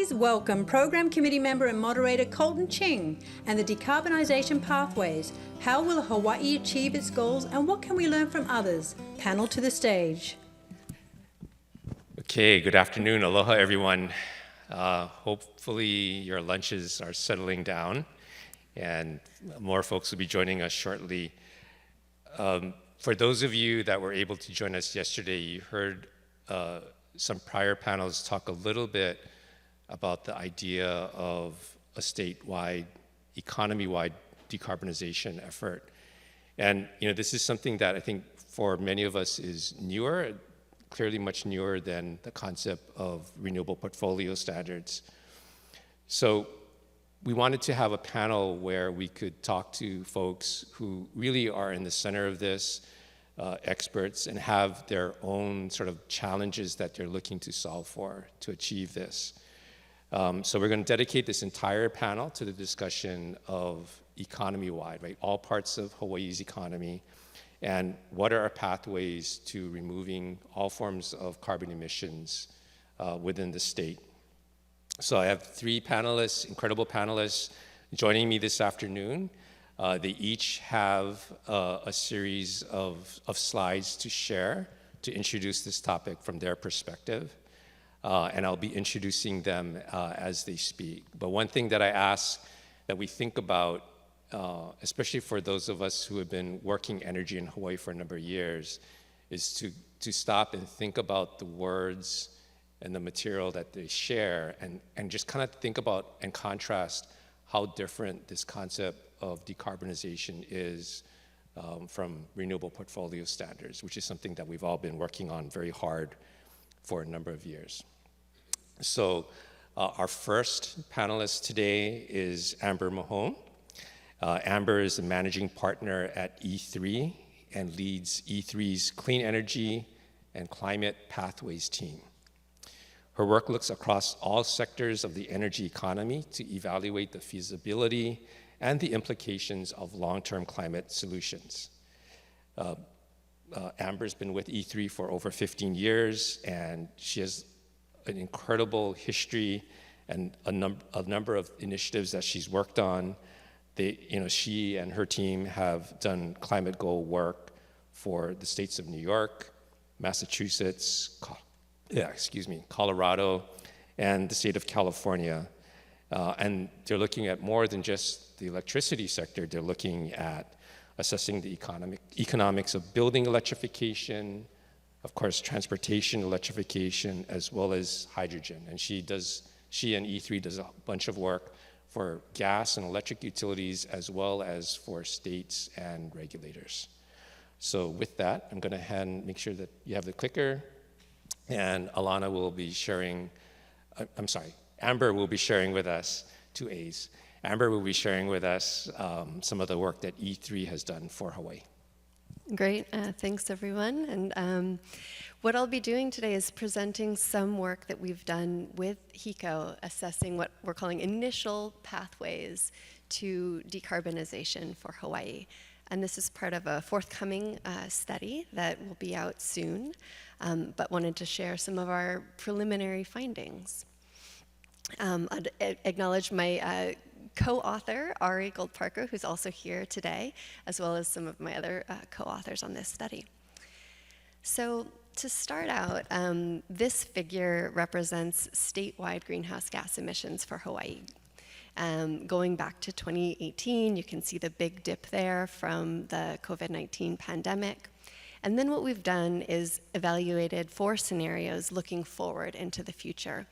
Please welcome Program Committee Member and Moderator Colton Ching and the Decarbonization Pathways. How will Hawaii achieve its goals and what can we learn from others? Panel to the stage. Okay, good afternoon. Aloha, everyone. Hopefully your lunches are settling down and more folks will be joining us shortly. For those of you that were able to join us yesterday, you heard some prior panels talk a little bit about the idea of a statewide, economy-wide decarbonization effort. And this is something that I think for many of us is newer, clearly much newer than the concept of renewable portfolio standards. So we wanted to have a panel where we could talk to folks who really are in the center of this, experts, and have their own sort of challenges that they're looking to solve for to achieve this. So we're going to dedicate this entire panel to the discussion of economy-wide, right? All parts of Hawaii's economy, and what are our pathways to removing all forms of carbon emissions within the state. So I have three panelists, incredible panelists, joining me this afternoon. They each have a series of slides to share to introduce this topic from their perspective. And I'll be introducing them as they speak. But one thing that I ask that we think about, especially for those of us who have been working energy in Hawaii for a number of years, is to stop and think about the words and the material that they share and just kind of think about and contrast how different this concept of decarbonization is from renewable portfolio standards, which is something that we've all been working on very hard for a number of years. So our first panelist today is Amber Mahone. Amber is the managing partner at E3 and leads E3's Clean Energy and Climate Pathways team. Her work looks across all sectors of the energy economy to evaluate the feasibility and the implications of long-term climate solutions. Amber's been with E3 for over 15 years, and she has an incredible history and a number of initiatives that she's worked on. She and her team have done climate goal work for the states of New York, Massachusetts, Colorado, and the state of California. And they're looking at more than just the electricity sector. They're looking at assessing the economics of building electrification, of course, transportation electrification, as well as hydrogen. And she and E3 does a bunch of work for gas and electric utilities, as well as for states and regulators. So with that, I'm going to make sure that you have the clicker, and Amber will be sharing with us, two A's. Amber will be sharing with us some of the work that E3 has done for Hawaii. Great, thanks everyone. And what I'll be doing today is presenting some work that we've done with HECO, assessing what we're calling initial pathways to decarbonization for Hawaii. And this is part of a forthcoming study that will be out soon, but wanted to share some of our preliminary findings. I'd acknowledge my co-author, Ari Gold-Parker, who's also here today, as well as some of my other co-authors on this study. So to start out, this figure represents statewide greenhouse gas emissions for Hawaii. Going back to 2018, you can see the big dip there from the COVID-19 pandemic. And then what we've done is evaluated 4 scenarios looking forward into the future,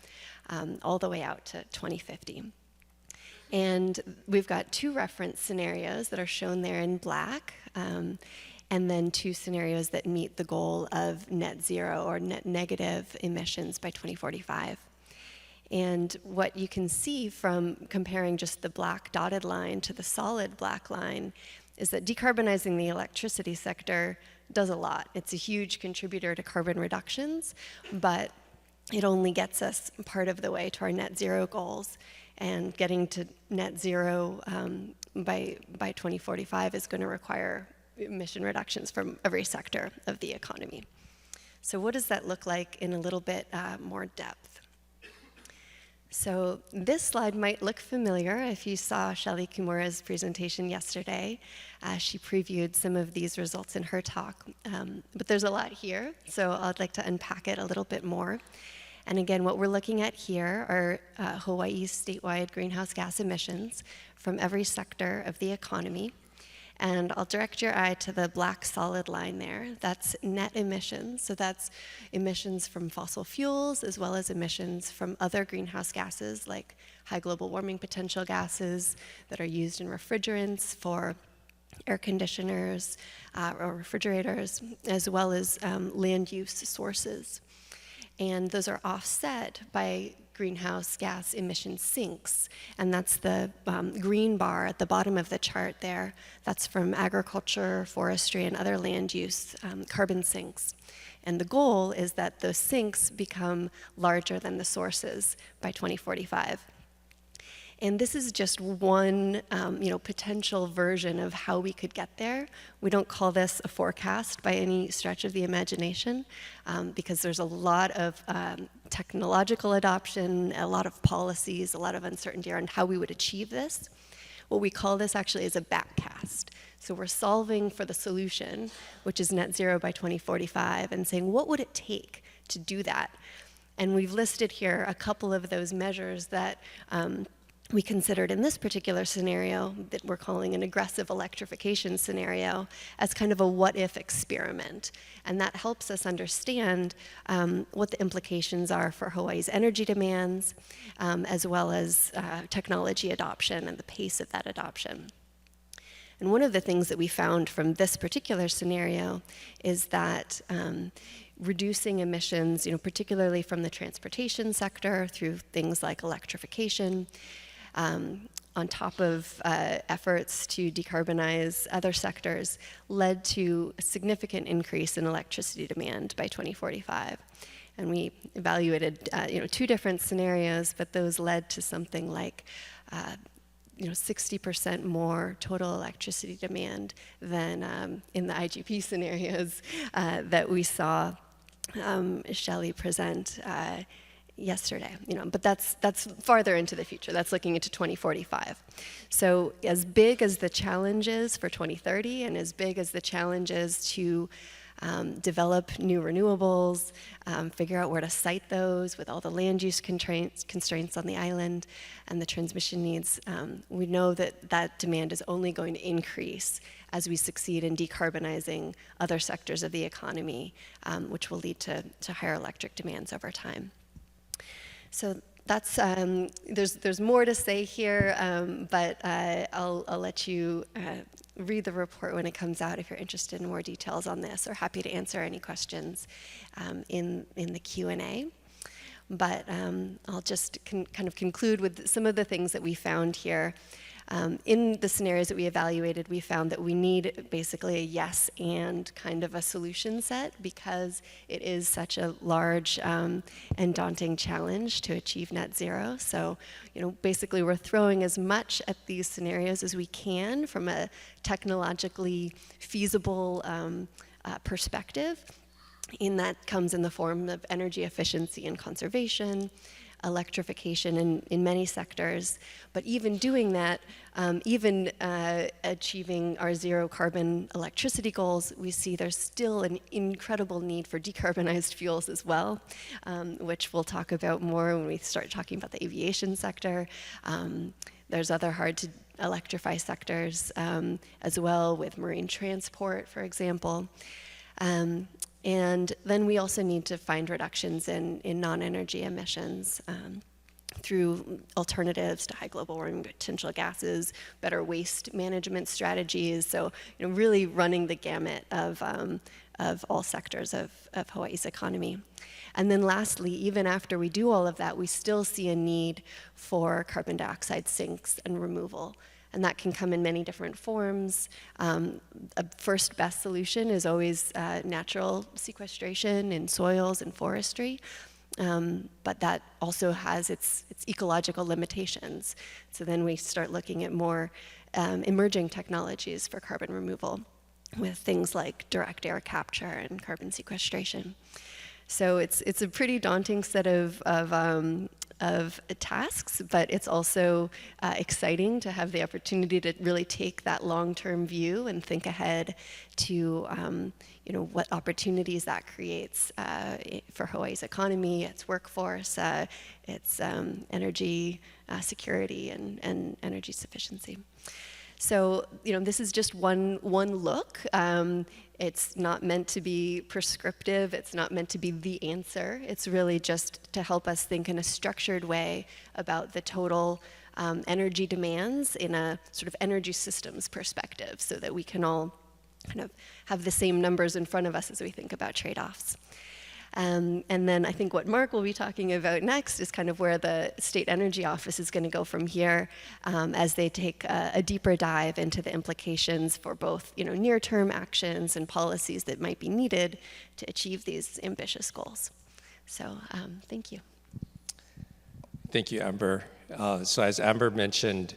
all the way out to 2050. And we've got 2 reference scenarios that are shown there in black, and then 2 scenarios that meet the goal of net zero or net negative emissions by 2045. And what you can see from comparing just the black dotted line to the solid black line is that decarbonizing the electricity sector does a lot. It's a huge contributor to carbon reductions, but it only gets us part of the way to our net zero goals. And getting to net zero by 2045 is going to require emission reductions from every sector of the economy. So what does that look like in a little bit more depth? So this slide might look familiar if you saw Shelley Kimura's presentation yesterday. She previewed some of these results in her talk, but there's a lot here, so I'd like to unpack it a little bit more. And again, what we're looking at here are Hawaii's statewide greenhouse gas emissions from every sector of the economy. And I'll direct your eye to the black solid line there. That's net emissions. So that's emissions from fossil fuels as well as emissions from other greenhouse gases like high global warming potential gases that are used in refrigerants for air conditioners or refrigerators, as well as land use sources. And those are offset by greenhouse gas emission sinks. And that's the green bar at the bottom of the chart there. That's from agriculture, forestry, and other land use carbon sinks. And the goal is that those sinks become larger than the sources by 2045. And this is just one potential version of how we could get there. We don't call this a forecast by any stretch of the imagination because there's a lot of technological adoption, a lot of policies, a lot of uncertainty around how we would achieve this. What we call this actually is a backcast. So we're solving for the solution, which is net zero by 2045, and saying, what would it take to do that? And we've listed here a couple of those measures that we considered in this particular scenario that we're calling an aggressive electrification scenario as kind of a what-if experiment. And that helps us understand what the implications are for Hawaii's energy demands, as well as technology adoption and the pace of that adoption. And one of the things that we found from this particular scenario is that reducing emissions, particularly from the transportation sector through things like electrification, on top of efforts to decarbonize other sectors, led to a significant increase in electricity demand by 2045. And we evaluated two different scenarios, but those led to something like 60% more total electricity demand than in the IGP scenarios that we saw Shelley present yesterday, but that's farther into the future. That's looking into 2045. So as big as the challenge is for 2030 and as big as the challenge is to develop new renewables, figure out where to site those with all the land use constraints on the island and the transmission needs, we know that that demand is only going to increase as we succeed in decarbonizing other sectors of the economy, which will lead to higher electric demands over time. So that's, there's more to say here, but I'll let you read the report when it comes out if you're interested in more details on this, or happy to answer any questions in the Q&A. But I'll just kind of conclude with some of the things that we found here. In the scenarios that we evaluated, we found that we need basically a yes and kind of a solution set because it is such a large and daunting challenge to achieve net zero. So, basically we're throwing as much at these scenarios as we can from a technologically feasible perspective. And that comes in the form of energy efficiency and conservation, electrification in many sectors, but even doing that, even achieving our zero carbon electricity goals, we see there's still an incredible need for decarbonized fuels as well, which we'll talk about more when we start talking about the aviation sector. There's other hard to electrify sectors as well with marine transport, for example. And then we also need to find reductions in non-energy emissions through alternatives to high global warming potential gases, better waste management strategies. So, really running the gamut of all sectors of Hawaii's economy. And then lastly, even after we do all of that, we still see a need for carbon dioxide sinks and removal. And that can come in many different forms. A first best solution is always natural sequestration in soils and forestry, but that also has its ecological limitations. So then we start looking at more emerging technologies for carbon removal with things like direct air capture and carbon sequestration. So it's a pretty daunting set of of tasks, but it's also exciting to have the opportunity to really take that long-term view and think ahead to what opportunities that creates for Hawaii's economy, its workforce, its energy security and energy sufficiency. So, this is just one look. It's not meant to be prescriptive. It's not meant to be the answer. It's really just to help us think in a structured way about the total energy demands in a sort of energy systems perspective, so that we can all kind of have the same numbers in front of us as we think about trade-offs. And then I think what Mark will be talking about next is kind of where the State Energy Office is going to go from here, as they take a deeper dive into the implications for both near-term actions and policies that might be needed to achieve these ambitious goals. So thank you. Thank you, Amber. So as Amber mentioned,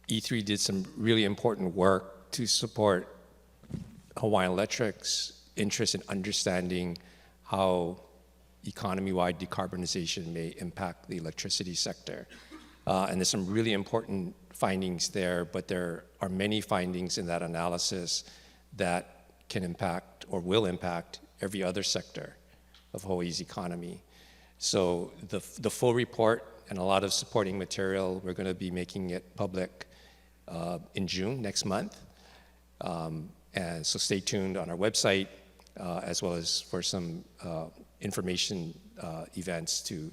E3 did some really important work to support Hawaiian Electric's interest in understanding how economy-wide decarbonization may impact the electricity sector. And there's some really important findings there, but there are many findings in that analysis that can impact or will impact every other sector of Hawaii's economy. So the full report and a lot of supporting material, we're going to be making it public in June, next month. And so stay tuned on our website, as well as for some information events to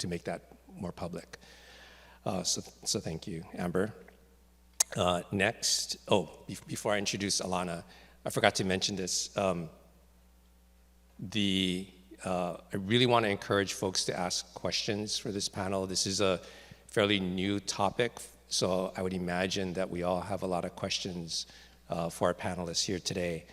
make that more public. So thank you, Amber. Next, before I introduce Alana, I forgot to mention this. I really want to encourage folks to ask questions for this panel. This is a fairly new topic, so I would imagine that we all have a lot of questions for our panelists here today.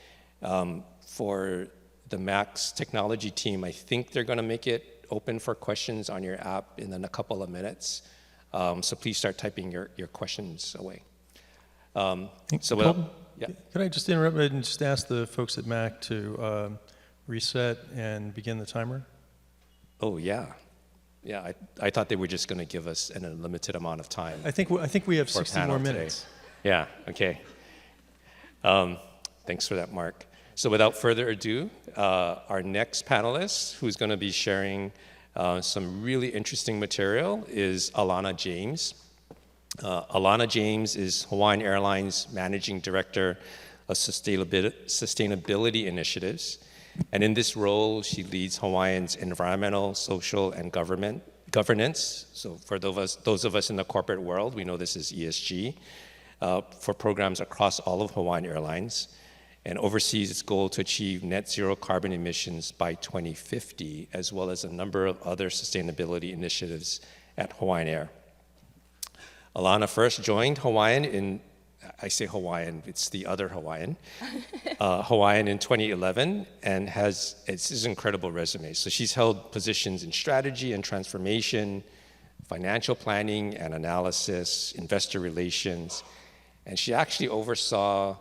For the Max technology team, I think they're going to make it open for questions on your app in a couple of minutes. So please start typing your questions away. Colton, yeah. Could I just interrupt and just ask the folks at Mac to reset and begin the timer? Oh, yeah. Yeah, I thought they were just going to give us an unlimited amount of time. I think we have 60 more minutes. Today. Yeah, okay. Thanks for that, Mark. So without further ado, our next panelist, who's going to be sharing some really interesting material, is Alana James. Alana James is Hawaiian Airlines Managing Director of Sustainability Initiatives. And in this role, she leads Hawaiian's environmental, social, and governance. So for those of us in the corporate world, we know this is ESG, for programs across all of Hawaiian Airlines, and oversees its goal to achieve net zero carbon emissions by 2050, as well as a number of other sustainability initiatives at Hawaiian Air. Alana first joined Hawaiian I say Hawaiian, it's the other Hawaiian, Hawaiian in 2011, and it's an incredible resume. So she's held positions in strategy and transformation, financial planning and analysis, investor relations, and she actually oversaw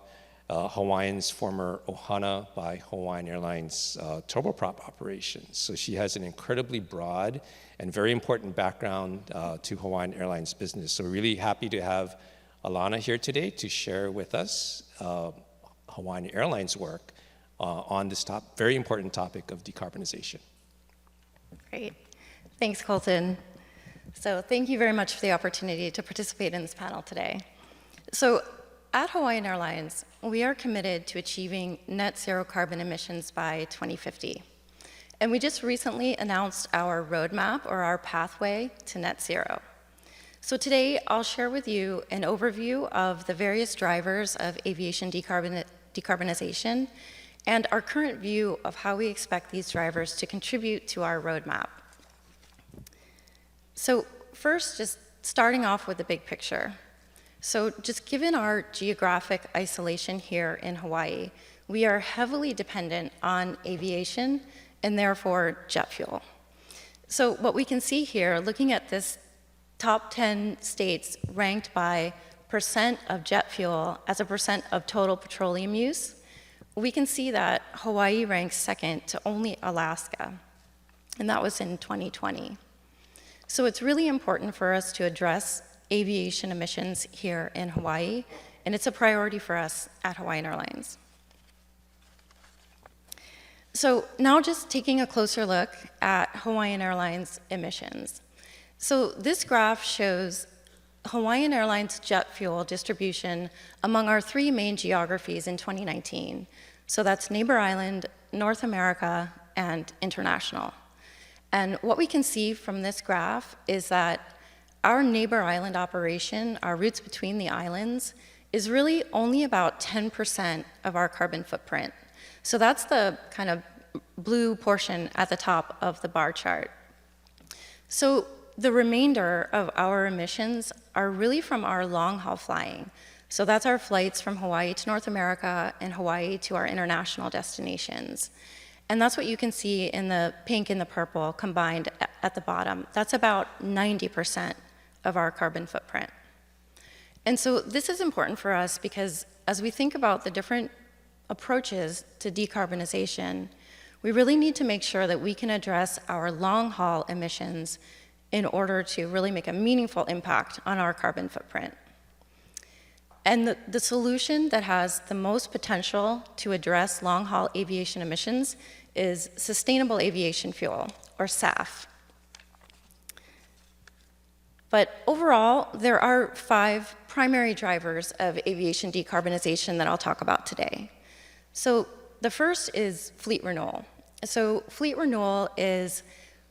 Hawaiian's former Ohana by Hawaiian Airlines turboprop operations. So she has an incredibly broad and very important background to Hawaiian Airlines business. So we're really happy to have Alana here today to share with us Hawaiian Airlines work on this very important topic of decarbonization. Great. Thanks, Colton. So thank you very much for the opportunity to participate in this panel today. So at Hawaiian Airlines, we are committed to achieving net zero carbon emissions by 2050. And we just recently announced our roadmap, or our pathway to net zero. So today, I'll share with you an overview of the various drivers of aviation decarbonization and our current view of how we expect these drivers to contribute to our roadmap. So first, just starting off with the big picture. So just given our geographic isolation here in Hawaii, we are heavily dependent on aviation and therefore jet fuel. So what we can see here, looking at this top 10 states ranked by percent of jet fuel as a percent of total petroleum use, we can see that Hawaii ranks second to only Alaska, and that was in 2020. So it's really important for us to address aviation emissions here in Hawaii, and it's a priority for us at Hawaiian Airlines. So now just taking a closer look at Hawaiian Airlines emissions. So this graph shows Hawaiian Airlines jet fuel distribution among our 3 main geographies in 2019. So that's Neighbor Island, North America, and international. And what we can see from this graph is that our Neighbor Island operation, our routes between the islands, is really only about 10% of our carbon footprint. So that's the kind of blue portion at the top of the bar chart. So the remainder of our emissions are really from our long-haul flying. So that's our flights from Hawaii to North America and Hawaii to our international destinations. And that's what you can see in the pink and the purple combined at the bottom. That's about 90% of our carbon footprint. And so this is important for us because as we think about the different approaches to decarbonization, we really need to make sure that we can address our long-haul emissions in order to really make a meaningful impact on our carbon footprint. And the solution that has the most potential to address long-haul aviation emissions is sustainable aviation fuel, or SAF. But overall, there are 5 primary drivers of aviation decarbonization that I'll talk about today. So the first is fleet renewal. So fleet renewal is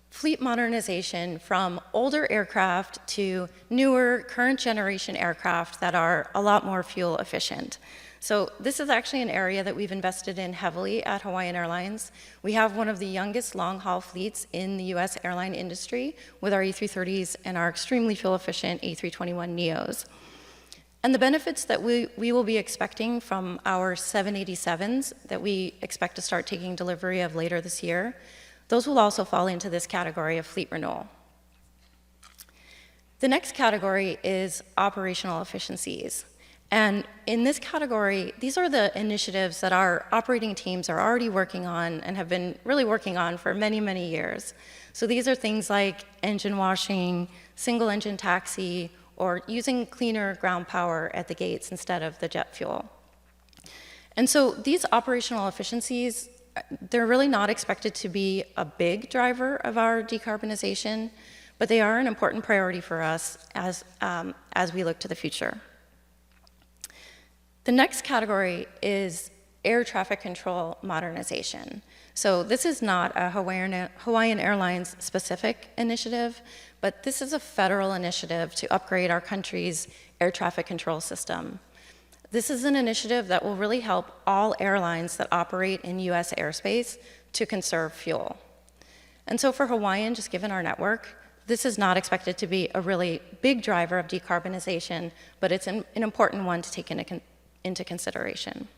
fleet modernization from older aircraft to newer, current generation aircraft that are a lot more fuel efficient. So this is actually an area that we've invested in heavily at Hawaiian Airlines. We have one of the youngest long-haul fleets in the US airline industry with our A330s and our extremely fuel-efficient A321neos. And the benefits that we will be expecting from our 787s that we expect to start taking delivery of later this year, those will also fall into this category of fleet renewal. The next category is operational efficiencies. And in this category, these are the initiatives that our operating teams are already working on and have been really working on for many, many years. So these are things like engine washing, single engine taxi, or using cleaner ground power at the gates instead of the jet fuel. And so these operational efficiencies, they're really not expected to be a big driver of our decarbonization, but they are an important priority for us as we look to the future. The next category is air traffic control modernization. So this is not a Hawaiian Airlines specific initiative, but this is a federal initiative to upgrade our country's air traffic control system. This is an initiative that will really help all airlines that operate in US airspace to conserve fuel. And so for Hawaiian, just given our network, this is not expected to be a really big driver of decarbonization, but it's an important one to take into consideration.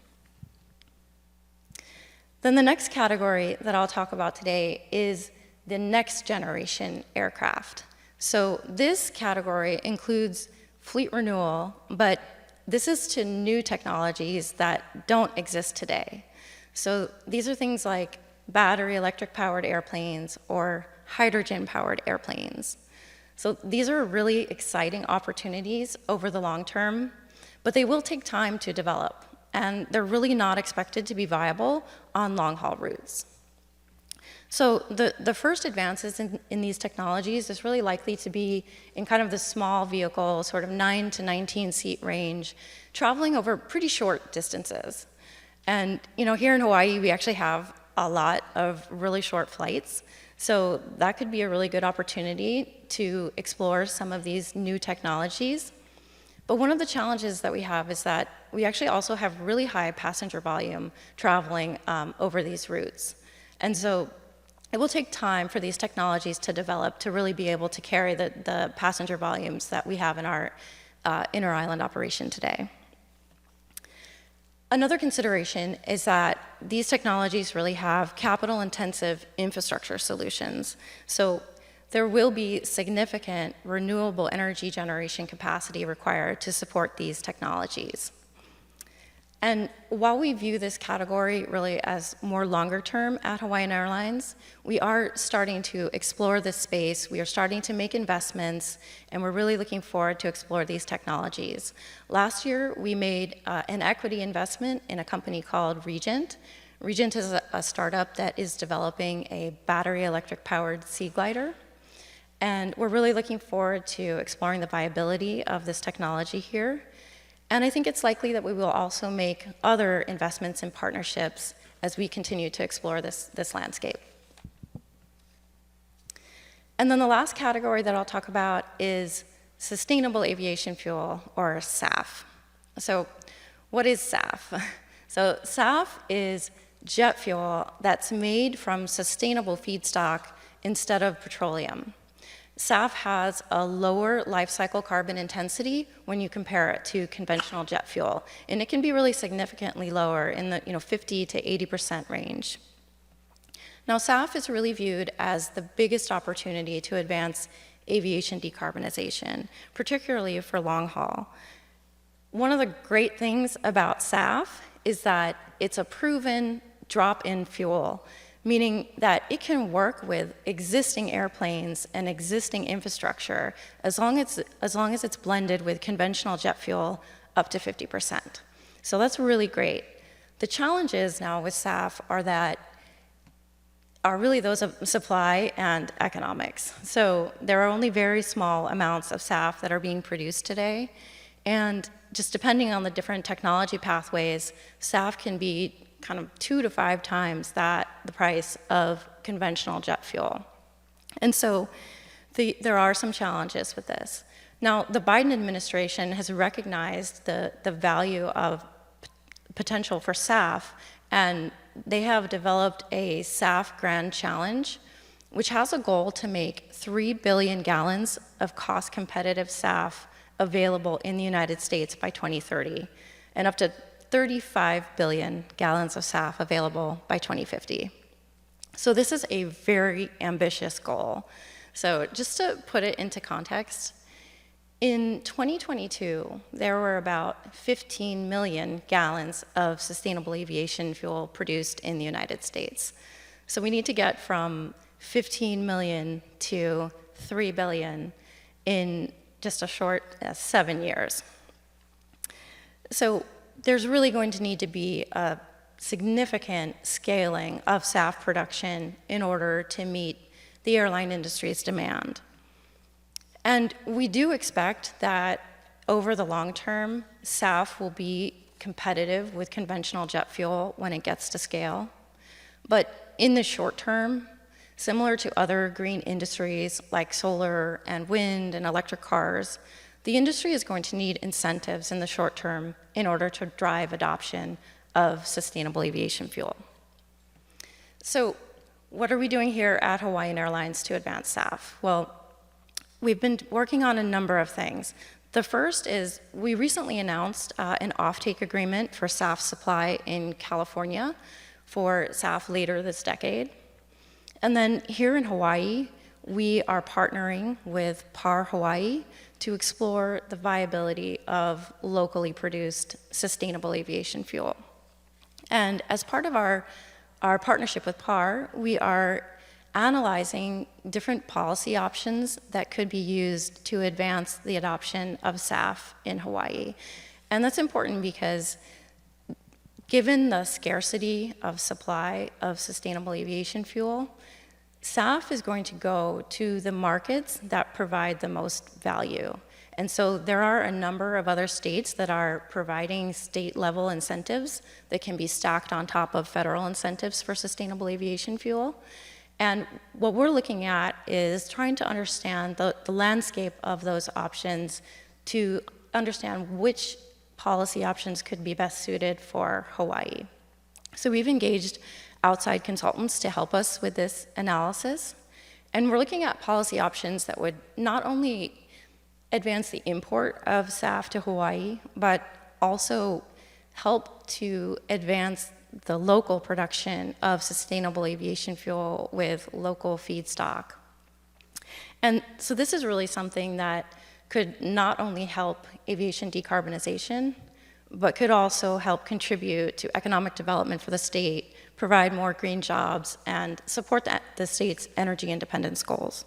Then the next category that I'll talk about today is the next generation aircraft. So this category includes fleet renewal, but this is to new technologies that don't exist today. So these are things like battery electric powered airplanes or hydrogen powered airplanes. So these are really exciting opportunities over the long term, but they will take time to develop, and they're really not expected to be viable on long-haul routes. So the first advances in these technologies is really likely to be in kind of the small vehicle, sort of 9 to 19 seat range, traveling over pretty short distances. And here in Hawaii, we actually have a lot of really short flights, so that could be a really good opportunity to explore some of these new technologies. But one of the challenges that we have is that we actually also have really high passenger volume traveling over these routes. And so it will take time for these technologies to develop to really be able to carry the passenger volumes that we have in our inter-island operation today. Another consideration is that these technologies really have capital-intensive infrastructure solutions. So there will be significant renewable energy generation capacity required to support these technologies. And while we view this category really as more longer term at Hawaiian Airlines, we are starting to explore this space. We are starting to make investments, and we're really looking forward to explore these technologies. Last year, we made an equity investment in a company called Regent. Regent is a startup that is developing a battery electric powered sea glider. And we're really looking forward to exploring the viability of this technology here. And I think it's likely that we will also make other investments and partnerships as we continue to explore this landscape. And then the last category that I'll talk about is sustainable aviation fuel, or SAF. So what is SAF? So SAF is jet fuel that's made from sustainable feedstock instead of petroleum. SAF has a lower life cycle carbon intensity when you compare it to conventional jet fuel, and it can be really significantly lower in the 50 to 80% range. Now, SAF is really viewed as the biggest opportunity to advance aviation decarbonization, particularly for long haul. One of the great things about SAF is that it's a proven drop-in fuel, meaning that it can work with existing airplanes and existing infrastructure as long as it's blended with conventional jet fuel up to 50%. So that's really great. The challenges now with SAF are really those of supply and economics. So there are only very small amounts of SAF that are being produced today, and just depending on the different technology pathways, SAF can be kind of 2 to 5 times the price of conventional jet fuel. And so there are some challenges with this. Now, the Biden administration has recognized the value of potential for SAF, and they have developed a SAF Grand Challenge, which has a goal to make 3 billion gallons of cost-competitive SAF available in the United States by 2030, and up to 35 billion gallons of SAF available by 2050. So this is a very ambitious goal. So just to put it into context, in 2022, there were about 15 million gallons of sustainable aviation fuel produced in the United States. So we need to get from 15 million to 3 billion in just a short 7 years. So there's really going to need to be a significant scaling of SAF production in order to meet the airline industry's demand. And we do expect that over the long term, SAF will be competitive with conventional jet fuel when it gets to scale. But in the short term, similar to other green industries like solar and wind and electric cars, the industry is going to need incentives in the short term in order to drive adoption of sustainable aviation fuel. So what are we doing here at Hawaiian Airlines to advance SAF? Well, we've been working on a number of things. The first is we recently announced an offtake agreement for SAF supply in California for SAF later this decade. And then here in Hawaii, we are partnering with PAR Hawaii to explore the viability of locally produced sustainable aviation fuel. And as part of our partnership with PAR, we are analyzing different policy options that could be used to advance the adoption of SAF in Hawaii. And that's important because given the scarcity of supply of sustainable aviation fuel, SAF is going to go to the markets that provide the most value. And so there are a number of other states that are providing state-level incentives that can be stacked on top of federal incentives for sustainable aviation fuel. And what we're looking at is trying to understand the landscape of those options to understand which policy options could be best suited for Hawaii. So we've engaged outside consultants to help us with this analysis. And we're looking at policy options that would not only advance the import of SAF to Hawaii, but also help to advance the local production of sustainable aviation fuel with local feedstock. And so this is really something that could not only help aviation decarbonization, but could also help contribute to economic development for the state, provide more green jobs, and support the state's energy independence goals.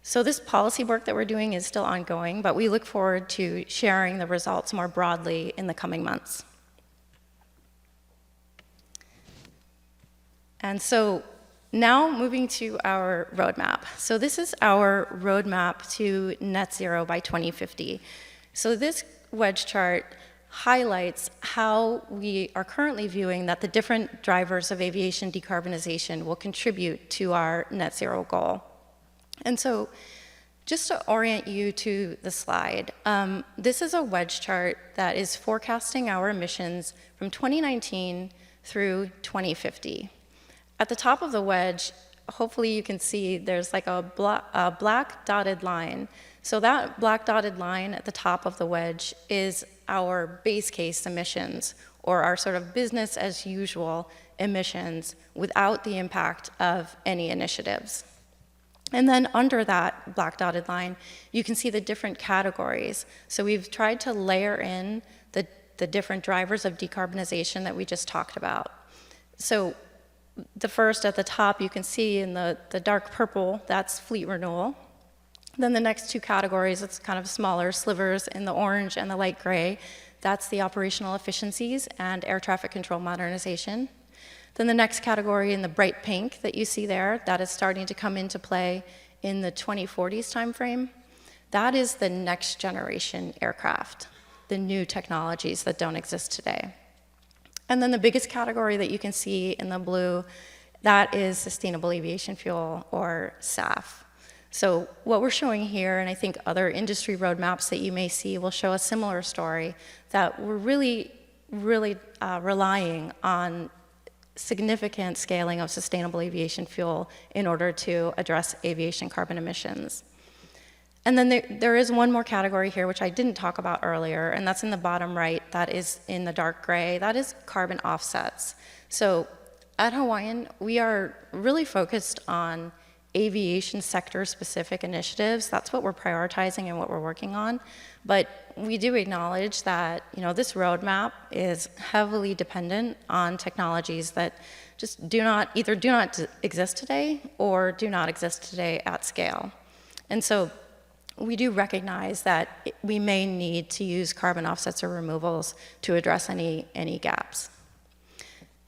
So this policy work that we're doing is still ongoing, but we look forward to sharing the results more broadly in the coming months. And so now moving to our roadmap. So this is our roadmap to net zero by 2050. So this wedge chart highlights how we are currently viewing that the different drivers of aviation decarbonization will contribute to our net zero goal. And so just to orient you to the slide, this is a wedge chart that is forecasting our emissions from 2019 through 2050. At the top of the wedge, hopefully you can see there's like a black dotted line. So that black dotted line at the top of the wedge is our base case emissions, or our sort of business as usual emissions without the impact of any initiatives. And then under that black dotted line, you can see the different categories. So we've tried to layer in the different drivers of decarbonization that we just talked about. So the first at the top, you can see in the dark purple, that's fleet renewal. Then the next two categories, it's kind of smaller slivers in the orange and the light gray. That's the operational efficiencies and air traffic control modernization. Then the next category in the bright pink that you see there, that is starting to come into play in the 2040s timeframe. That is the next generation aircraft, the new technologies that don't exist today. And then the biggest category that you can see in the blue, that is sustainable aviation fuel, or SAF. So what we're showing here, and I think other industry roadmaps that you may see will show a similar story, that we're really relying on significant scaling of sustainable aviation fuel in order to address aviation carbon emissions. And then there is one more category here, which I didn't talk about earlier, and that's in the bottom right, that is in the dark gray, that is carbon offsets. So at Hawaiian, we are really focused on aviation sector specific initiatives. That's what we're prioritizing and what we're working on. But we do acknowledge that, this roadmap is heavily dependent on technologies that just either do not exist today or do not exist today at scale. And so we do recognize that we may need to use carbon offsets or removals to address any gaps.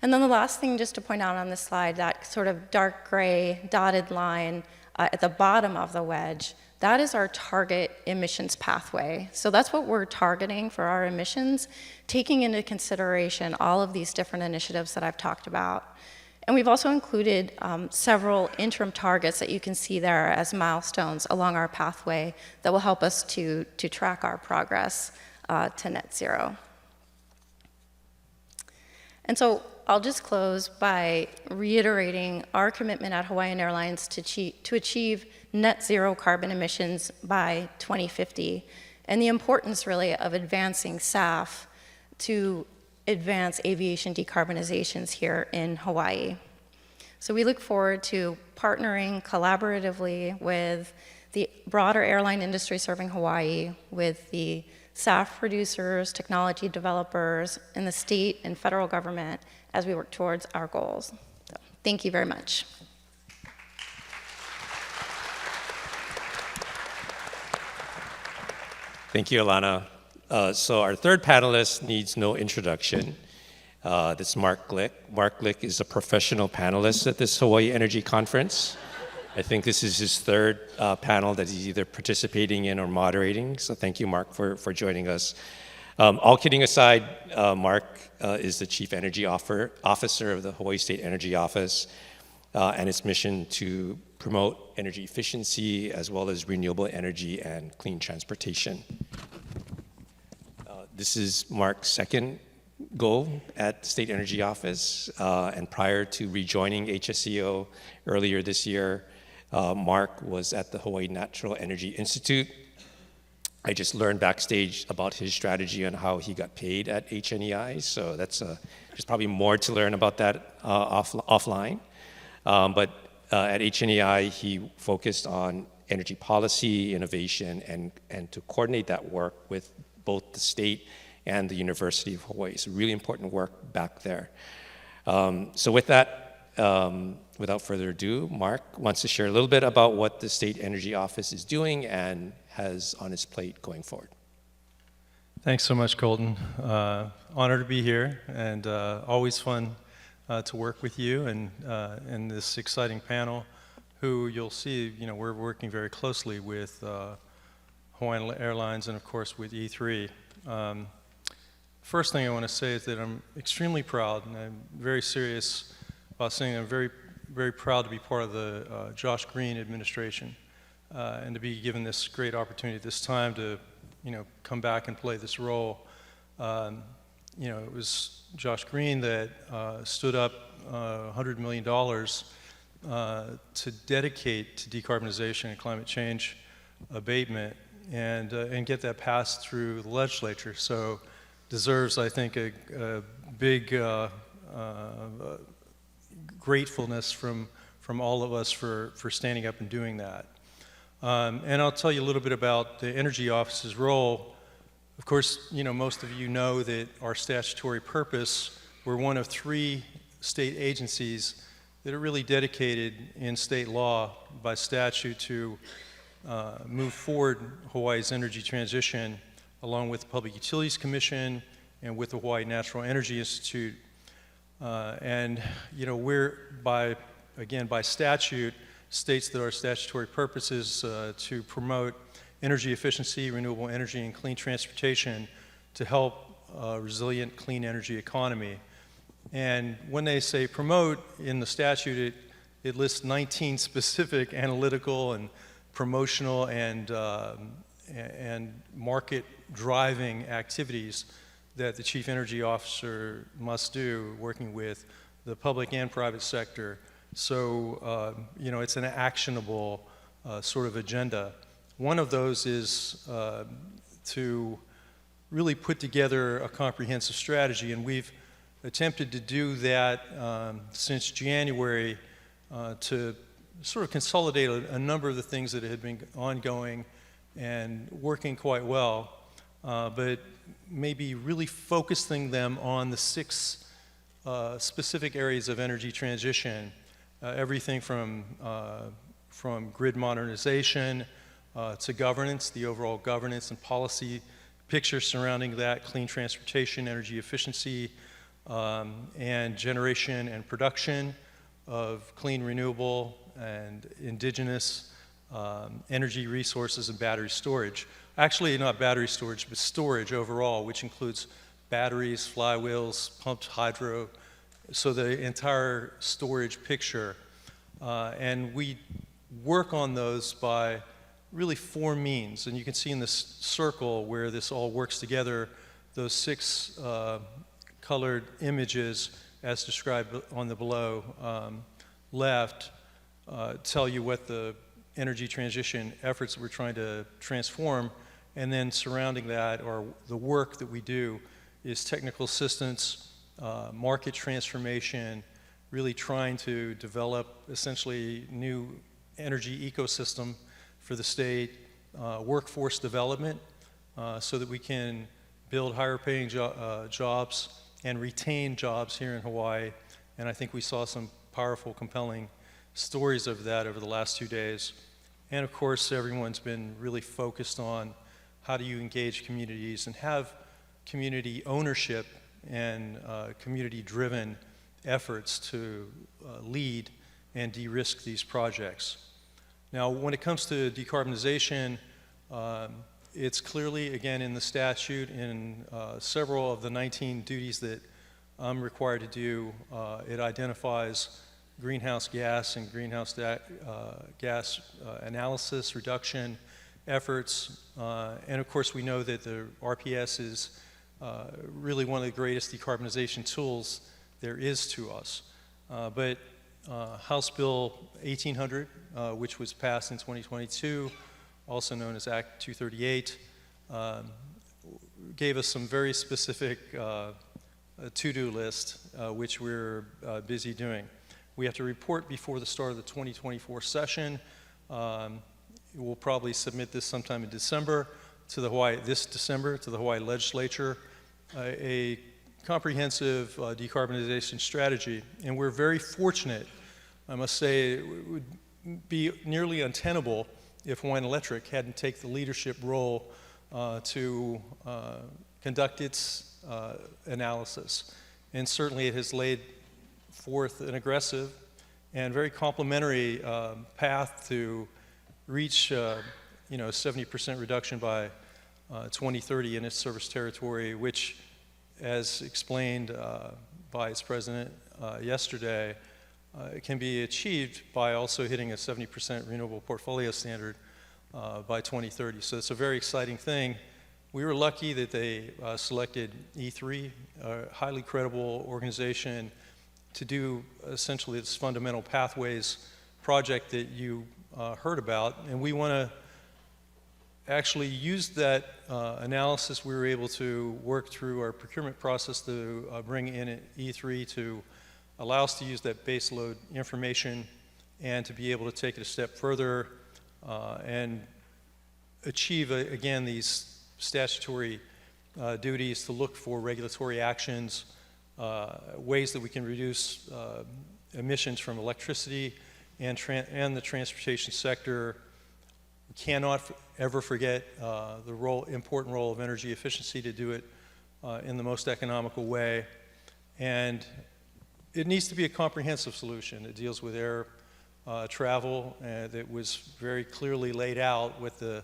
And then the last thing just to point out on this slide, that sort of dark gray dotted line at the bottom of the wedge, that is our target emissions pathway. So that's what we're targeting for our emissions, taking into consideration all of these different initiatives that I've talked about. And we've also included several interim targets that you can see there as milestones along our pathway that will help us to track our progress to net zero. And so I'll just close by reiterating our commitment at Hawaiian Airlines to achieve net zero carbon emissions by 2050, and the importance really of advancing SAF to advance aviation decarbonizations here in Hawaii. So we look forward to partnering collaboratively with the broader airline industry serving Hawaii, with the SAF producers, technology developers, and the state and federal government as we work towards our goals. So, thank you very much. Thank you, Alana. So our third panelist needs no introduction. That's Mark Glick. Mark Glick is a professional panelist at this Hawaii Energy Conference. I think this is his third panel that he's either participating in or moderating. So thank you, Mark, for joining us. All kidding aside, Mark is the Chief Energy Officer of the Hawaii State Energy Office, and its mission to promote energy efficiency as well as renewable energy and clean transportation. This is Mark's second goal at the State Energy Office, and prior to rejoining HSEO earlier this year, Mark was at the Hawaii Natural Energy Institute. I just learned backstage about his strategy on how he got paid at HNEI, so there's probably more to learn about that offline. But at HNEI, he focused on energy policy, innovation, and to coordinate that work with both the state and the University of Hawaii. So really important work back there. So with that, without further ado, Mark wants to share a little bit about what the State Energy Office is doing and has on its plate going forward. Thanks so much, Colton. Honored to be here, and always fun to work with you and this exciting panel, who you'll see, we're working very closely with Hawaiian Airlines and, of course, with E3. First thing I want to say is that I'm extremely proud, and I'm very serious about saying I'm very, very proud to be part of the Josh Green administration and to be given this great opportunity at this time to come back and play this role. It was Josh Green that stood up $100 million to dedicate to decarbonization and climate change abatement and get that passed through the legislature. So deserves, I think, a big gratefulness from all of us for standing up and doing that. And I'll tell you a little bit about the Energy Office's role. Of course, most of you know that our statutory purpose, we're one of 3 state agencies that are really dedicated in state law by statute to move forward Hawaii's energy transition, along with the Public Utilities Commission and with the Hawaii Natural Energy Institute. We're by statute, states that our statutory purpose is to promote energy efficiency, renewable energy, and clean transportation to help a resilient, clean energy economy. And when they say promote in the statute, it lists 19 specific analytical and promotional and market-driving activities that the Chief Energy Officer must do, working with the public and private sector. So, it's an actionable sort of agenda. One of those is to really put together a comprehensive strategy, and we've attempted to do that since January to sort of consolidate a number of the things that had been ongoing and working quite well, but maybe really focusing them on the 6 specific areas of energy transition. Everything from grid modernization to governance, the overall governance and policy picture surrounding that, clean transportation, energy efficiency, and generation and production of clean, renewable, and indigenous energy resources and battery storage. Actually, not battery storage, but storage overall, which includes batteries, flywheels, pumped hydro, so the entire storage picture. And we work on those by really 4 means. And you can see in this circle where this all works together, those 6 colored images as described on the below left tell you what the energy transition efforts that we're trying to transform, and then surrounding that, or the work that we do, is technical assistance, market transformation, really trying to develop essentially new energy ecosystem for the state, workforce development, so that we can build higher paying jobs and retain jobs here in Hawaii. And I think we saw some powerful, compelling stories of that over the last 2 days. And of course, everyone's been really focused on how do you engage communities and have community ownership and community-driven efforts to lead and de-risk these projects. Now, when it comes to decarbonization, it's clearly, again, in the statute, in several of the 19 duties that I'm required to do, it identifies greenhouse gas and greenhouse gas analysis reduction efforts. And of course, we know that the RPS is really one of the greatest decarbonization tools there is to us. But House Bill 1800, which was passed in 2022, also known as Act 238, gave us some very specific to-do list, which we're busy doing. We have to report before the start of the 2024 session. We'll probably submit this sometime in December to the Hawaii, to the Hawaii legislature. a comprehensive decarbonization strategy, and we're very fortunate. I must say it would be nearly untenable if Hawaiian Electric hadn't taken the leadership role to conduct its analysis. And certainly it has laid forth an aggressive and very complementary path to reach 70% reduction by 2030 in its service territory, which, as explained by its president yesterday, can be achieved by also hitting a 70% renewable portfolio standard by 2030. So it's a very exciting thing. We were lucky that they selected E3, a highly credible organization, to do essentially this fundamental pathways project that you heard about. And we want to actually use that analysis. We were able to work through our procurement process to bring in E3 to allow us to use that base load information and to be able to take it a step further and achieve, again, these statutory duties to look for regulatory actions, ways that we can reduce emissions from electricity and the transportation sector. We cannot ever forget the important role of energy efficiency to do it in the most economical way. And it needs to be a comprehensive solution. It deals with air travel that was very clearly laid out what the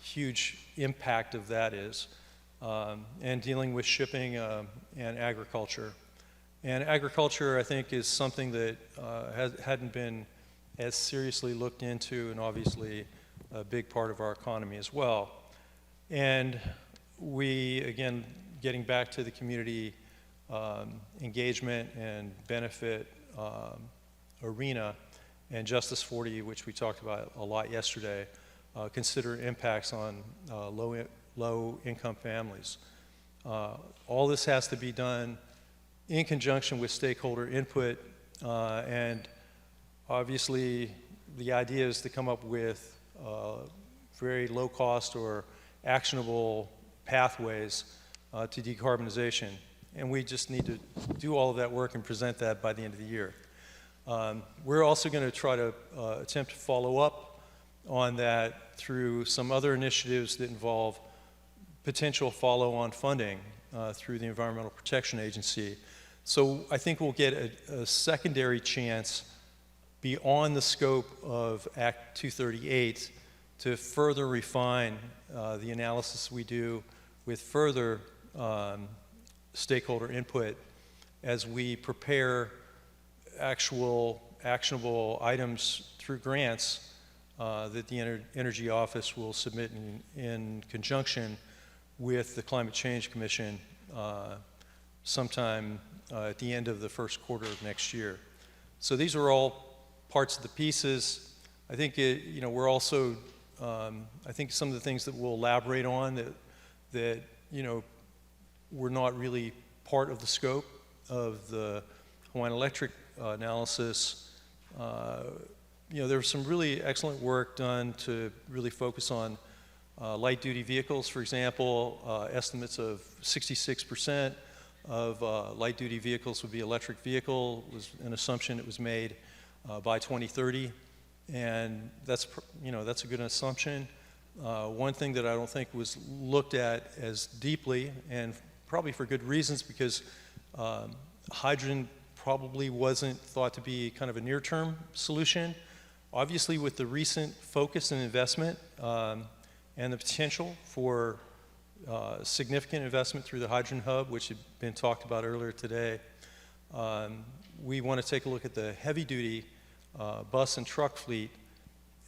huge impact of that is, and dealing with shipping and agriculture. And agriculture, I think, is something that hadn't been as seriously looked into, and obviously a big part of our economy as well. And we, again, getting back to the community engagement and benefit arena, and Justice 40, which we talked about a lot yesterday, consider impacts on low-income families. All this has to be done in conjunction with stakeholder input, and obviously the idea is to come up with very low-cost or actionable pathways to decarbonization. And we just need to do all of that work and present that by the end of the year. We're also going to try to attempt to follow up on that through some other initiatives that involve potential follow-on funding through the Environmental Protection Agency. So I think we'll get a secondary chance beyond the scope of Act 238 to further refine the analysis we do with further stakeholder input as we prepare actual actionable items through grants that the Energy Office will submit in conjunction with the Climate Change Commission sometime at the end of the first quarter of next year. So these are all parts of the pieces. I think we're also I think some of the things that we'll elaborate on that were not really part of the scope of the Hawaiian Electric analysis. There was some really excellent work done to really focus on light-duty vehicles. For example, estimates of 66% of light-duty vehicles would be electric vehicle was an assumption that was made by 2030, and that's a good assumption. One thing that I don't think was looked at as deeply, and probably for good reasons, because hydrogen probably wasn't thought to be kind of a near-term solution. Obviously, with the recent focus and investment and the potential for significant investment through the hydrogen hub, which had been talked about earlier today, we want to take a look at the heavy-duty bus and truck fleet,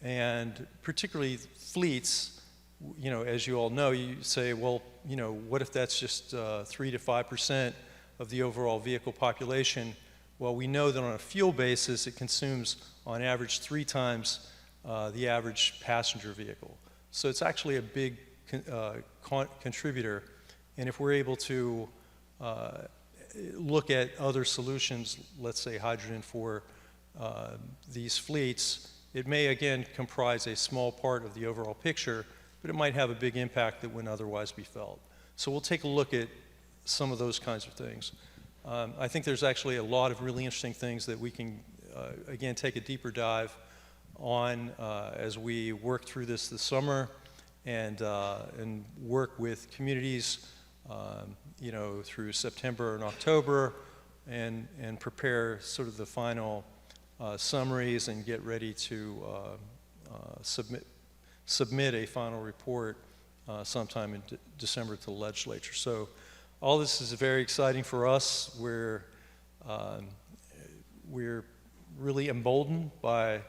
and particularly fleets. As you all know, you say, well, what if that's just 3 to 5% of the overall vehicle population? Well, we know that on a fuel basis, it consumes on average 3 times the average passenger vehicle. So it's actually a big contributor. And if we're able to look at other solutions, let's say hydrogen for these fleets, it may again comprise a small part of the overall picture, but it might have a big impact that wouldn't otherwise be felt. So we'll take a look at some of those kinds of things. I think there's actually a lot of really interesting things that we can, again, take a deeper dive on as we work through this summer and work with communities, you know, through September and October, and prepare sort of the final summaries and get ready to submit a final report sometime in December to the legislature. So all this is very exciting for us. We're really emboldened by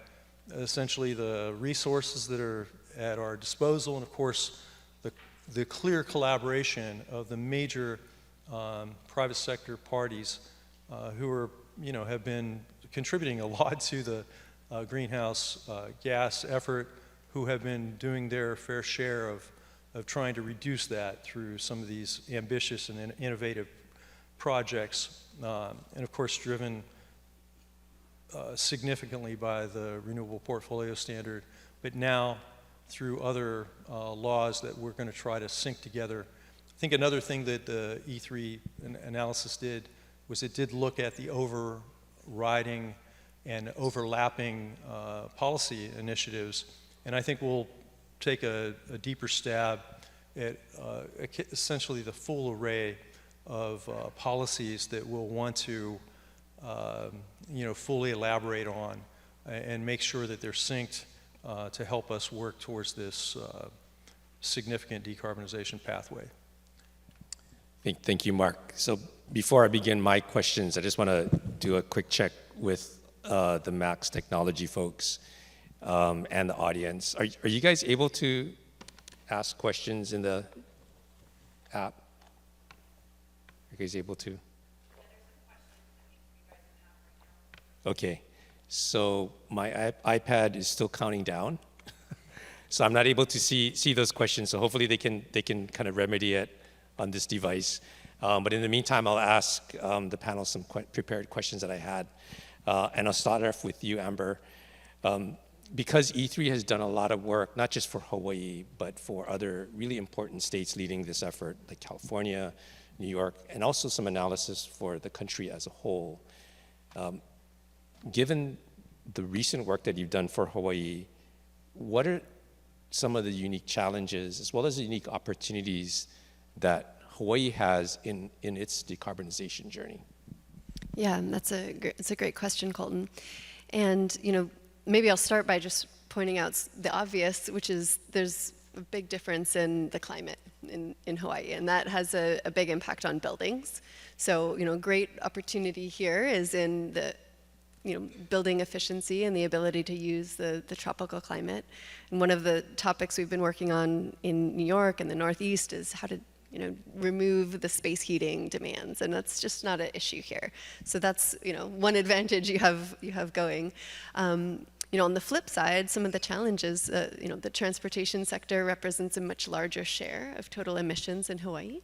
essentially the resources that are at our disposal, and of course the clear collaboration of the major private sector parties who are, you know, have been contributing a lot to the greenhouse gas effort, who have been doing their fair share of trying to reduce that through some of these ambitious and innovative projects, and of course driven significantly by the Renewable Portfolio Standard, but now through other laws that we're going to try to sync together. I think another thing that the E3 analysis did was it did look at the overriding and overlapping policy initiatives, and I think we'll take a deeper stab at essentially the full array of policies that we'll want to you know, fully elaborate on and make sure that they're synced to help us work towards this significant decarbonization pathway. Thank you, Mark. So before I begin my questions, I just want to do a quick check with the Max Technology folks and the audience. Are you guys able to ask questions in the app? Are you guys able to? Okay, so my iPad is still counting down, so I'm not able to see those questions. So hopefully they can kind of remedy it on this device. But in the meantime, I'll ask the panel some prepared questions that I had, and I'll start off with you, Amber. Because E3 has done a lot of work, not just for Hawaii, but for other really important states leading this effort, like California, New York, and also some analysis for the country as a whole. Given the recent work that you've done for Hawaii, what are some of the unique challenges as well as the unique opportunities that Hawaii has in its decarbonization journey? Yeah, that's a great question, Colton. And you know, maybe I'll start by just pointing out the obvious, which is there's a big difference in the climate in Hawaii, and that has a big impact on buildings. So, you know, great opportunity here is in the, you know, building efficiency and the ability to use the tropical climate. And one of the topics we've been working on in New York and the Northeast is how to, you know, remove the space heating demands, and that's just not an issue here. So that's, you know, one advantage you have going. You know, on the flip side, some of the challenges, you know, the transportation sector represents a much larger share of total emissions in Hawaii.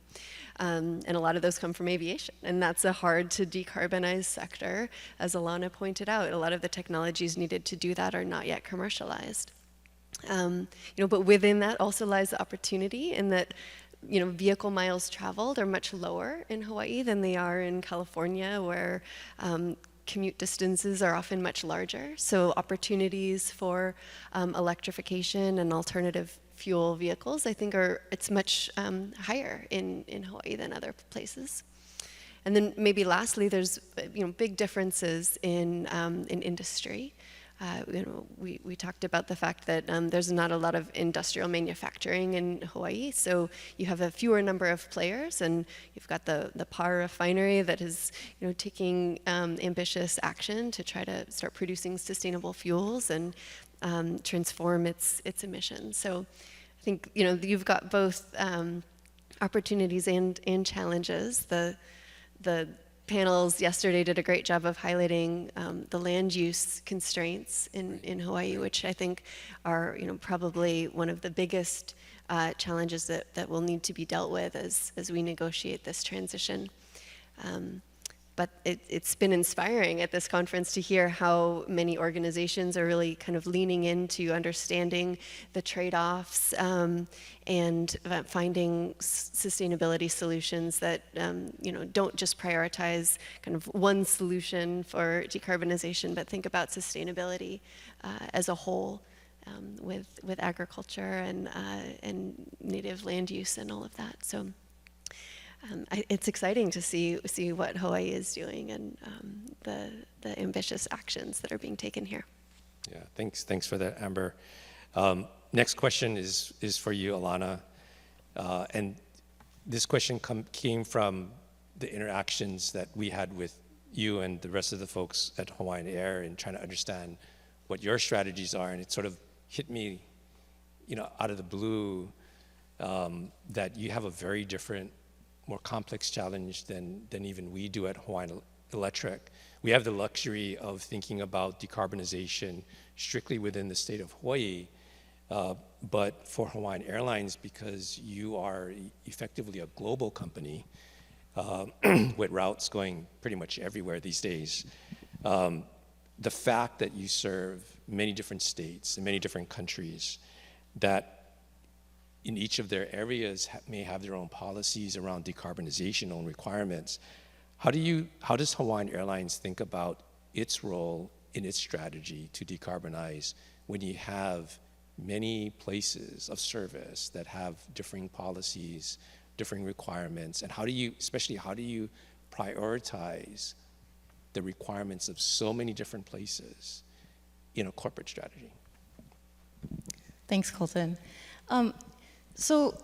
And a lot of those come from aviation. And that's a hard to decarbonize sector. As Alana pointed out, a lot of the technologies needed to do that are not yet commercialized. You know, but within that also lies the opportunity in that, you know, vehicle miles traveled are much lower in Hawaii than they are in California, where commute distances are often much larger. So opportunities for electrification and alternative fuel vehicles, I think it's much higher in Hawaii than other places. And then maybe lastly, there's, you know, big differences in industry. You know, we talked about the fact that there's not a lot of industrial manufacturing in Hawaii, so you have a fewer number of players, and you've got the Par refinery that is, you know, taking ambitious action to try to start producing sustainable fuels and transform its emissions. So I think, you know, you've got both opportunities and challenges. The panels yesterday did a great job of highlighting the land use constraints in Hawaii, which I think are, you know, probably one of the biggest challenges that will need to be dealt with as we negotiate this transition. but it's been inspiring at this conference to hear how many organizations are really kind of leaning into understanding the trade-offs and finding sustainability solutions that don't just prioritize kind of one solution for decarbonization, but think about sustainability as a whole with agriculture and native land use and all of that. So. It's exciting to see what Hawaii is doing and the ambitious actions that are being taken here. Yeah, thanks for that, Amber. Next question is for you, Alana. And this question came from the interactions that we had with you and the rest of the folks at Hawaiian Air and trying to understand what your strategies are. And it sort of hit me, out of the blue, that you have a very different, more complex challenge than even we do at Hawaiian Electric. We have the luxury of thinking about decarbonization strictly within the state of Hawaii, but for Hawaiian Airlines, because you are effectively a global company with routes going pretty much everywhere these days, the fact that you serve many different states and many different countries that in each of their areas may have their own policies around decarbonization, own requirements. How does Hawaiian Airlines think about its role in its strategy to decarbonize when you have many places of service that have differing policies, differing requirements, and how do you prioritize the requirements of so many different places in a corporate strategy? Thanks, Colton. So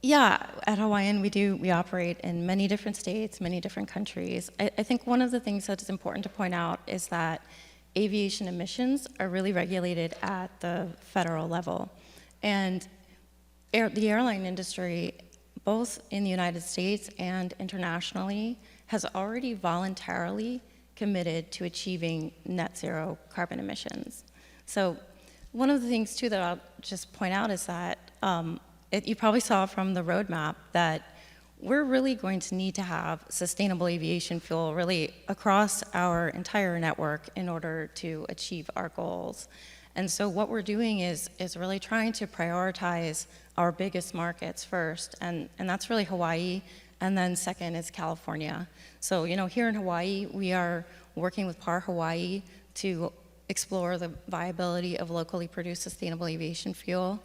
yeah, at Hawaiian, we operate in many different states, many different countries. I think one of the things that is important to point out is that aviation emissions are really regulated at the federal level. And the airline industry, both in the United States and internationally, has already voluntarily committed to achieving net zero carbon emissions. So one of the things, too, that I'll just point out is that you probably saw from the roadmap that we're really going to need to have sustainable aviation fuel really across our entire network in order to achieve our goals. And so what we're doing is really trying to prioritize our biggest markets first, and that's really Hawaii, and then second is California. So, here in Hawaii, we are working with PAR Hawaii to explore the viability of locally produced sustainable aviation fuel.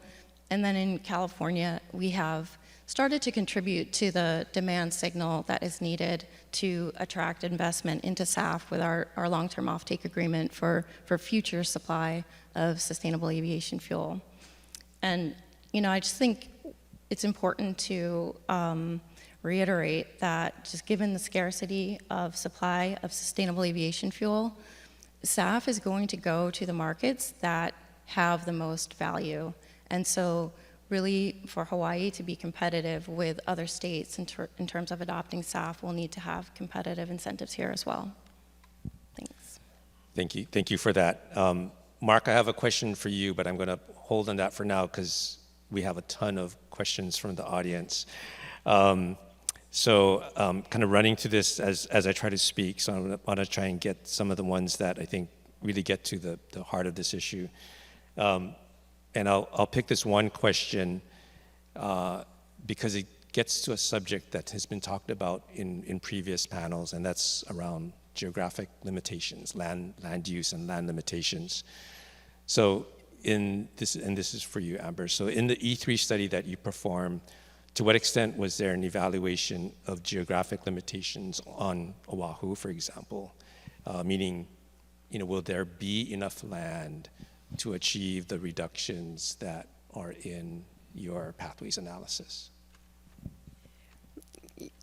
And then in California, we have started to contribute to the demand signal that is needed to attract investment into SAF with our long-term offtake agreement for future supply of sustainable aviation fuel. And, I just think it's important to reiterate that just given the scarcity of supply of sustainable aviation fuel, SAF is going to go to the markets that have the most value. And so really for Hawaii to be competitive with other states in terms of adopting SAF, we'll need to have competitive incentives here as well. Thanks. Thank you for that. Mark, I have a question for you, but I'm going to hold on that for now because we have a ton of questions from the audience. So kind of running to this as I try to speak, so I want to try and get some of the ones that I think really get to the heart of this issue. And I'll pick this one question because it gets to a subject that has been talked about in previous panels, and that's around geographic limitations, land use and land limitations. So this is for you, Amber. So in the E3 study that you performed, to what extent was there an evaluation of geographic limitations on Oahu, for example? Meaning, will there be enough land to achieve the reductions that are in your pathways analysis?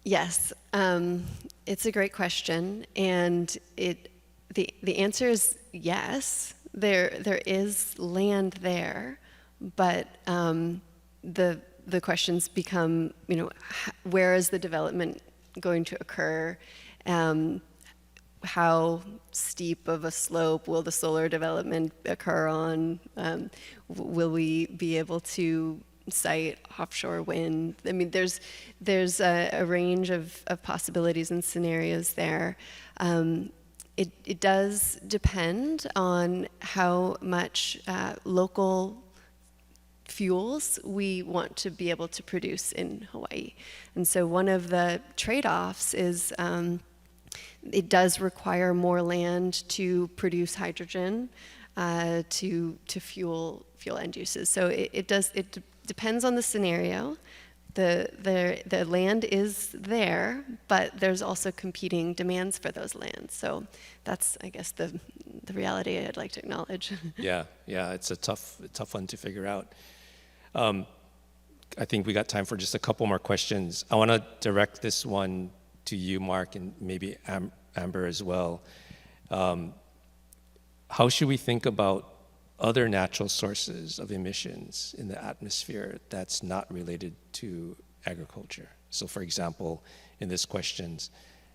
Yes, it's a great question, and the answer is yes. There is land there, but the questions become, where is the development going to occur? How steep of a slope will the solar development occur on? Will we be able to site, offshore wind. I mean, there's a range of possibilities and scenarios there. It does depend on how much local fuels we want to be able to produce in Hawaii. And so one of the trade-offs is it does require more land to produce hydrogen to fuel end uses. So it depends on the scenario. The land is there, but there's also competing demands for those lands. So that's, I guess, the reality I'd like to acknowledge. Yeah, it's a tough one to figure out. I think we got time for just a couple more questions. I want to direct this one to you, Mark, and maybe Amber as well. How should we think about other natural sources of emissions in the atmosphere that's not related to agriculture? So for example, in this questions,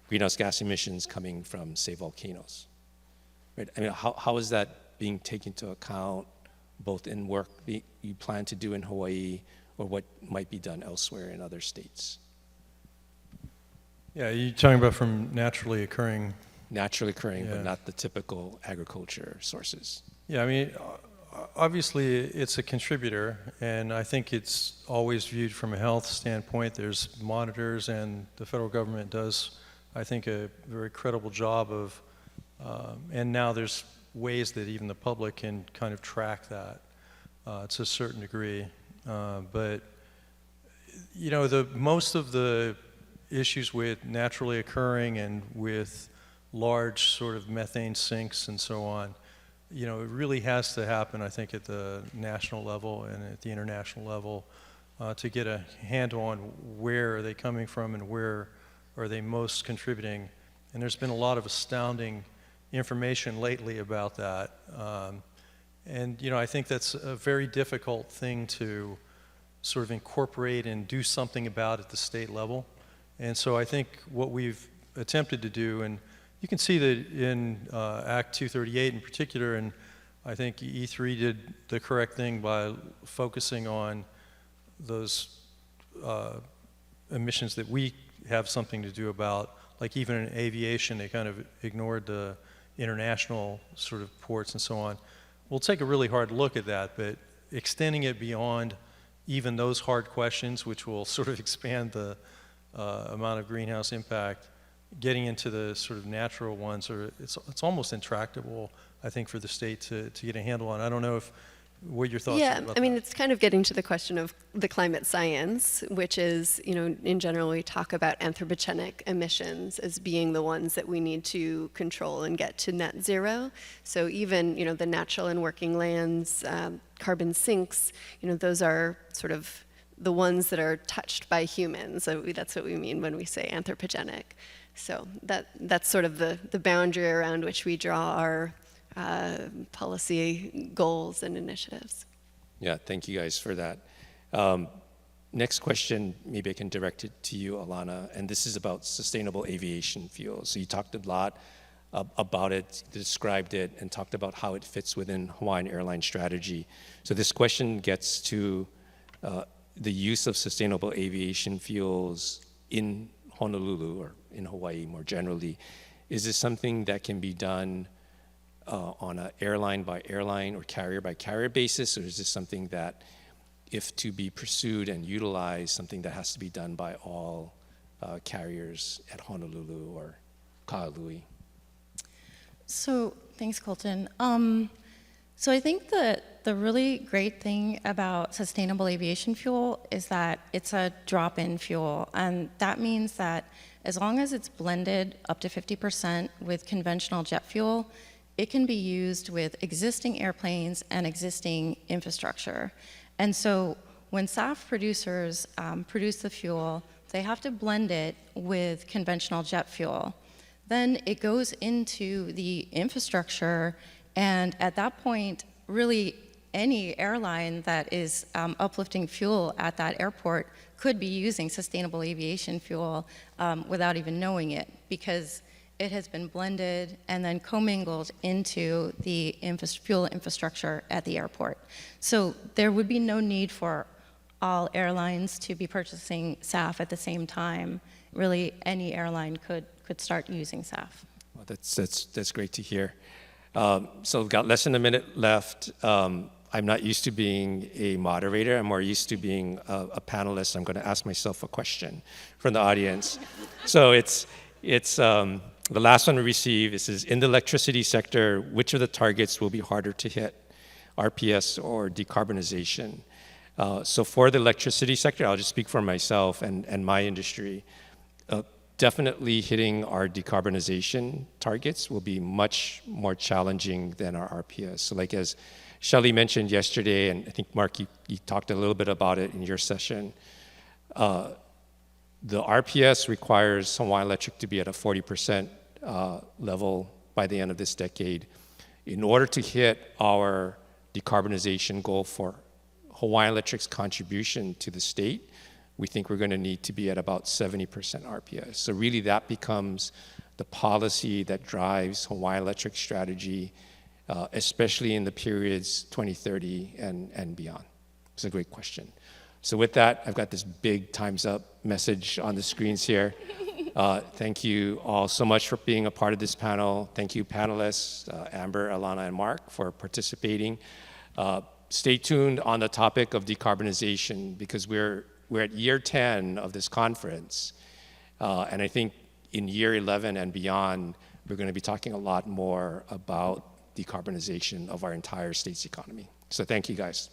greenhouse gas emissions coming from, say, volcanoes, right? I mean, how is that being taken into account, both in work you plan to do in Hawaii or what might be done elsewhere in other states? Yeah, you're talking about from naturally occurring. Naturally occurring, Yeah. but not the typical agriculture sources. Yeah, I mean, obviously it's a contributor, and I think it's always viewed from a health standpoint. There's monitors, and the federal government does, I think, a very credible job of, and now there's ways that even the public can kind of track that to a certain degree. But, you know, most of the issues with naturally occurring and with large sort of methane sinks and so on, you know, it really has to happen, I think, at the national level and at the international level to get a handle on where are they coming from and where are they most contributing. And there's been a lot of astounding information lately about that. And, you know, I think that's a very difficult thing to sort of incorporate and do something about at the state level. And so I think what we've attempted to do, and you can see that in Act 238 in particular, and I think E3 did the correct thing by focusing on those emissions that we have something to do about. Like even in aviation, they kind of ignored the international sort of ports and so on. We'll take a really hard look at that, but extending it beyond even those hard questions, which will sort of expand the amount of greenhouse impact, getting into the sort of natural ones, or it's almost intractable, I think, for the state to get a handle on. I don't know what your thoughts are about that. I mean, it's kind of getting to the question of the climate science, which is, you know, in general, we talk about anthropogenic emissions as being the ones that we need to control and get to net zero. So even, you know, the natural and working lands, carbon sinks, you know, those are sort of the ones that are touched by humans. So that's what we mean when we say anthropogenic. So that's sort of the boundary around which we draw our policy goals and initiatives. Yeah, thank you guys for that. Next question, maybe I can direct it to you, Alana, and this is about sustainable aviation fuel. So you talked a lot about it, described it, and talked about how it fits within Hawaiian Airlines strategy. So this question gets to the use of sustainable aviation fuels in Honolulu or in Hawaii more generally. Is this something that can be done on an airline by airline or carrier by carrier basis, or is this something that, if to be pursued and utilized, something that has to be done by all carriers at Honolulu or Kahului? So thanks, Colton. So I think that the really great thing about sustainable aviation fuel is that it's a drop-in fuel, and that means that as long as it's blended up to 50% with conventional jet fuel, it can be used with existing airplanes and existing infrastructure. And so when SAF producers produce the fuel, they have to blend it with conventional jet fuel. Then it goes into the infrastructure, and at that point, really any airline that is uplifting fuel at that airport could be using sustainable aviation fuel without even knowing it, because it has been blended and then commingled into the fuel infrastructure at the airport. So there would be no need for all airlines to be purchasing SAF at the same time. Really, any airline could start using SAF. Well, that's great to hear. So we've got less than a minute left. I'm not used to being a moderator. I'm more used to being a panelist. I'm going to ask myself a question from the audience. So it's the last one we received. It says, in the electricity sector, which of the targets will be harder to hit, RPS or decarbonization? So for the electricity sector, I'll just speak for myself and my industry. Definitely hitting our decarbonization targets will be much more challenging than our RPS. So like as Shelley mentioned yesterday, and I think Mark, you talked a little bit about it in your session, the RPS requires Hawaiian Electric to be at a 40% level by the end of this decade. In order to hit our decarbonization goal for Hawaiian Electric's contribution to the state, we think we're going to need to be at about 70% RPS. So really that becomes the policy that drives Hawaiian Electric's strategy, especially in the periods 2030 and beyond. It's a great question. So with that, I've got this big time's up message on the screens here. Thank you all so much for being a part of this panel. Thank you, panelists, Amber, Alana, and Mark, for participating. Stay tuned on the topic of decarbonization, because we're at year 10 of this conference. And I think in year 11 and beyond, we're going to be talking a lot more about decarbonization of our entire state's economy. So thank you, guys.